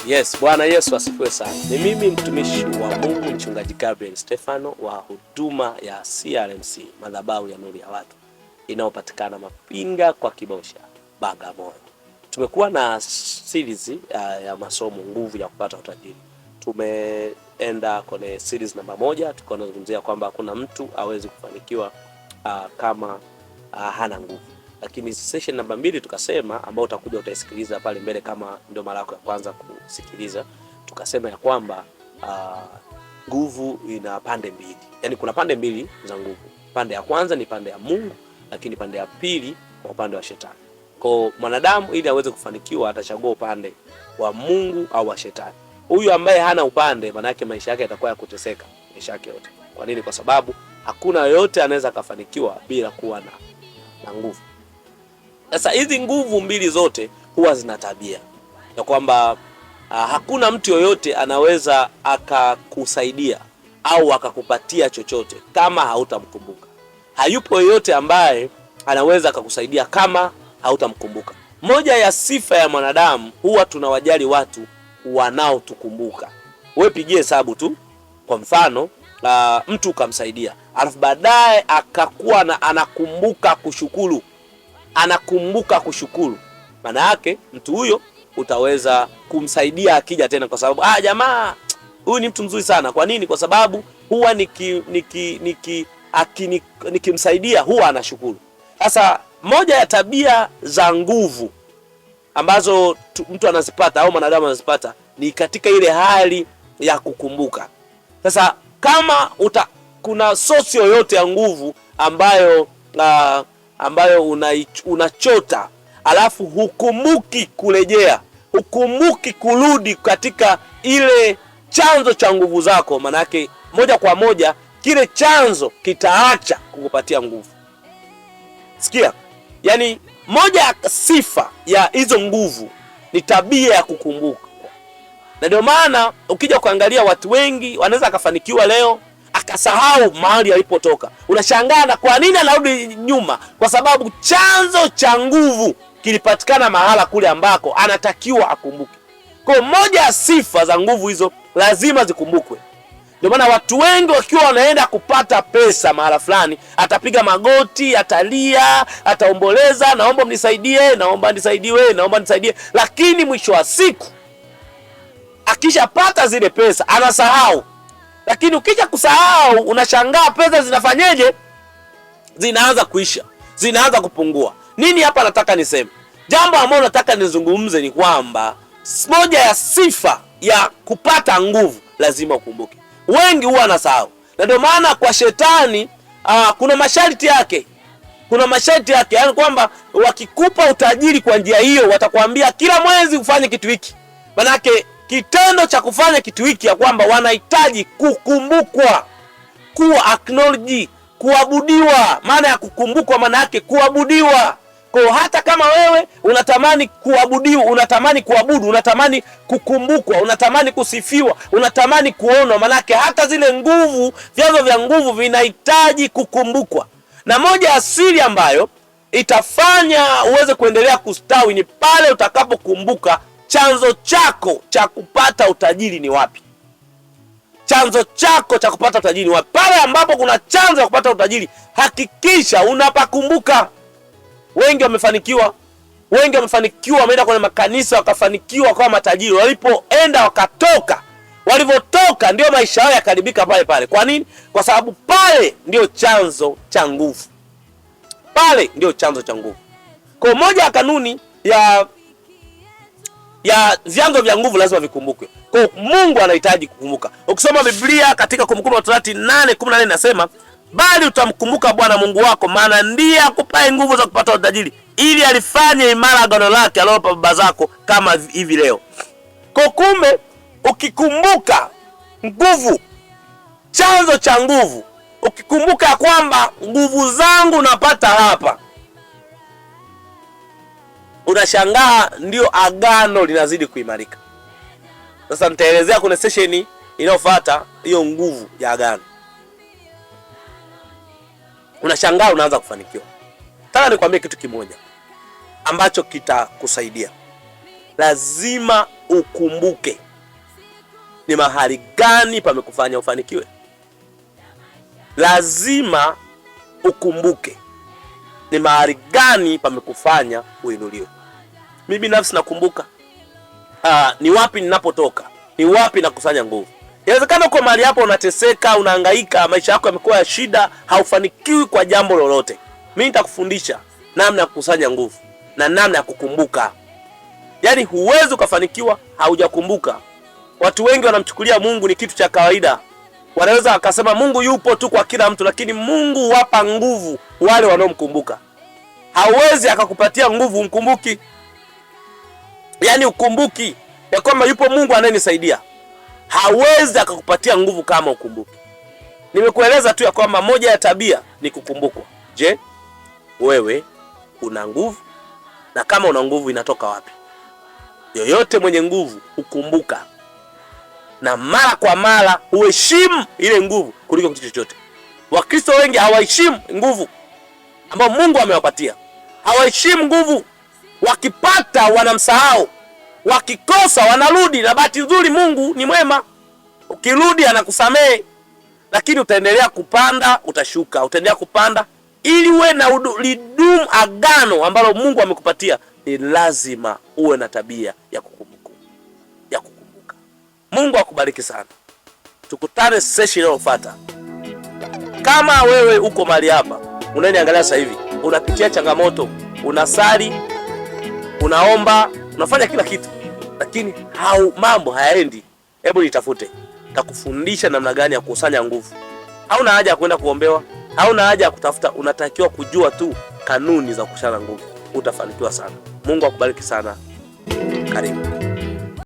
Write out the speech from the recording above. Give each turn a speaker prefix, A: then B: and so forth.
A: Yes, Bwana Yesu asifiwe sana. Ni mimi mtumishi wa Mungu Mchungaji Gabriel Stefano wa huduma ya CRMC Madhabahu ya Nuru ya Watu inayopatikana Mapinga kwa Kibosha, Bagamoyo. Tumekuwa na series ya masomo nguvu ya kupata utajiri. Tumeenda kwenye series namba 1, tulikuwa tunazungumzia kwamba kuna mtu hawezi kufanikiwa kama hana nguvu. Lakini session namba 2 tukasema, ambao utakuja utaisikiliza pale mbele kama ndio mara yako ya kwanza kusikiliza, tukasema ya kwamba nguvu ina pande mbili. Yaani kuna pande mbili za nguvu. Pande ya kwanza ni pande ya Mungu, lakini pande ya pili kwa upande wa shetani. Kwa mwanadamu ili aweze kufanikiwa atachagua upande wa Mungu au wa shetani. Huyu ambaye hana upande, maana yake maisha yake yatakuwa ya kuteseka maisha yake yote. Kwa nini? Kwa sababu hakuna yote anaweza kufanikiwa bila kuwa na nguvu. Sasa hizi nguvu mbili zote huwa zina tabia ya kwamba hakuna mtu yoyote anaweza akakusaidia au akakupatia chochote kama hautamkumbuka. Hayupo yoyote ambaye anaweza akakusaidia kama hautamkumbuka. Moja ya sifa ya mwanadamu, huwa tunawajali watu wanaotukumbuka. Wewe pigie hesabu tu. Kwa mfano, mtu ukamsaidia, alafu baadaye akakuwa anakumbuka kushukuru. Anakumbuka kushukuru. Maana yake mtu huyo utaweza kumsaidia akija tena, kwa sababu jamaa huyu ni mtu mzuri sana. Kwa nini? Kwa sababu huwa nikimsaidia huwa anashukuru. Sasa moja ya tabia za nguvu ambazo mtu anazipata au mwanadamu anazipata ni katika ile hali ya kukumbuka. Sasa kama kuna sosi yoyote ya nguvu ambayo unachota alafu hukumbuki kurejea, hukumbuki kurudi katika ile chanzo cha nguvu zako, manake moja kwa moja kile chanzo kitaacha kukupatia nguvu. Sikia, yani moja ya sifa ya hizo nguvu ni tabia ya kukumbuka. Na ndio maana ukija kuangalia watu wengi wanaweza akafanikiwa leo akasahau mahali alipotoka. Unashangaa na kwa nini anarudi nyuma? Kwa sababu chanzo cha nguvu kilipatikana mahala kule ambako anatakiwa akumbuke. Kwa moja ya sifa za nguvu hizo lazima zikumbukwe. Ndio maana watu wengi wakiwa wanaenda kupata pesa mahala fulani, atapiga magoti, atalia, ataomboleza, naomba mnisaidie, naomba nisaidiwe, naomba nisaidie. Lakini mwisho wa siku akishapata zile pesa anasahau. Lakini ukija kusahau, unashangaa pesa zinafanyeje? Zinaanza kuisha, zinaanza kupungua. Nini hapa nataka niseme? Jambo ambalo nataka nizungumze ni kwamba moja ya sifa ya kupata nguvu lazima ukumbuke. Wengi huwa wanasahau. Na ndio maana kwa shetani kuna masharti yake. Kuna masharti yake, yani kwamba wakikupa utajiri kwa njia hiyo watakwambia kila mwezi ufanye kitu hiki. Manake kitendo cha kufanya kitu hiki ya kwamba wanahitaji kukumbukwa, kuwa acknowledge, kuabudiwa. Maana ya kukumbukwa maana yake kuabudiwa. Kwa hata kama wewe unatamani kuabudiwa, unatamani kuabudu, unatamani kukumbukwa, unatamani kusifiwa, unatamani kuonwa, maana yake hata zile nguvu, vyanzo vya nguvu vinahitaji kukumbukwa. Na moja ya siri ambayo itafanya uweze kuendelea kustawi ni pale utakapokumbuka chanzo chako cha kupata utajiri ni wapi. Chanzo chako cha kupata utajiri ni wapi? Pale ambapo kuna chanzo cha kupata utajiri, hakikisha unapakumbuka. Wengi wamefanikiwa, wameenda kwenye makanisa wakafanikiwa kwa matajiri. Walipoenda wakatoka, walivyotoka ndio maisha yao yakaribika pale pale. Kwa nini? Kwa sababu pale ndio chanzo cha nguvu. Pale ndio chanzo cha nguvu. Kwa moja ya kanuni ya vyanzo vya nguvu lazima vikumbukwe. Kwa Mungu anahitaji kukumbuka. Ukisoma Biblia katika Kumbukumbu la Torati 8:14 nasema, bali utamkumbuka Bwana Mungu wako, maana ndiye akupaye nguvu za kupata utajiri, ili alifanye imara agano lake alilowapa baba zako kama hivi leo. Kwa kumbe ukikumbuka nguvu, chanzo cha nguvu, ukikumbuka kwamba nguvu zangu napata hapa, unashangaa ndio agano linazidi kuimarika. Sasa nitaelezea kuna session inayofuata hiyo nguvu ya agano. Unashangaa unaanza kufanikiwa. Nataka nikwambie kitu kimoja ambacho kitakusaidia. Lazima ukumbuke ni mahali gani pamekufanya ufanikiwe. Lazima ukumbuke ni mahali gani pamekufanya uinuliwe. Mimi binafsi nakumbuka ni wapi ninapotoka, ni wapi nakusanya nguvu. Inawezekana uko mahali hapo unateseka, unahangaika, maisha yako yamekuwa ya shida, haufanikiwi kwa jambo lolote. Mimi nitakufundisha namna ya kukusanya nguvu na namna ya kukumbuka. Yaani huwezi ukafanikiwa haujakumbuka. Watu wengi wanamchukulia Mungu ni kitu cha kawaida. Wanaweza wakasema Mungu yupo tu kwa kila mtu, lakini Mungu huwapa nguvu wale wanaomkumbuka. Hawezi akakupatia nguvu umkumbuki. Yaani ukumbuki ya kwamba yupo Mungu anayenisaidia. Hawezi akakupatia nguvu kama ukumbuki. Nimekueleza tu ya kwamba moja ya tabia ni kukumbukwa. Je, wewe una nguvu? Na kama una nguvu inatoka wapi? Yoyote mwenye nguvu ukumbuka, na mara kwa mara uheshimu ile nguvu kuliko kitu chochote. Wakristo wengi hawaheshimu nguvu ambayo Mungu amewapatia. Hawaheshimu nguvu. Wakipata wanamsahau, wakikosa wanarudi, na bahati nzuri Mungu ni mwema. Ukirudi anakusamehe, lakini utaendelea kupanda, utashuka, utaendelea kupanda. Ili uwe na lidumu agano ambalo Mungu amekupatia, ni lazima uwe na tabia ya kukumbuka. Mungu akubariki sana. Tukutane session inayofuata. Kama wewe uko mahali hapa, unaniangalia sasa hivi, unapitia changamoto, unasali, unaomba, unafanya kila kitu, lakini mambo hayaendi, hebu nitafute. Nitakufundisha namna gani ya kukusanya nguvu. Hauna haja ya kwenda kuombewa, hauna haja ya kutafuta, unatakiwa kujua tu kanuni za kukusanya nguvu. Utafanikiwa sana. Mungu akubariki sana. Karibu.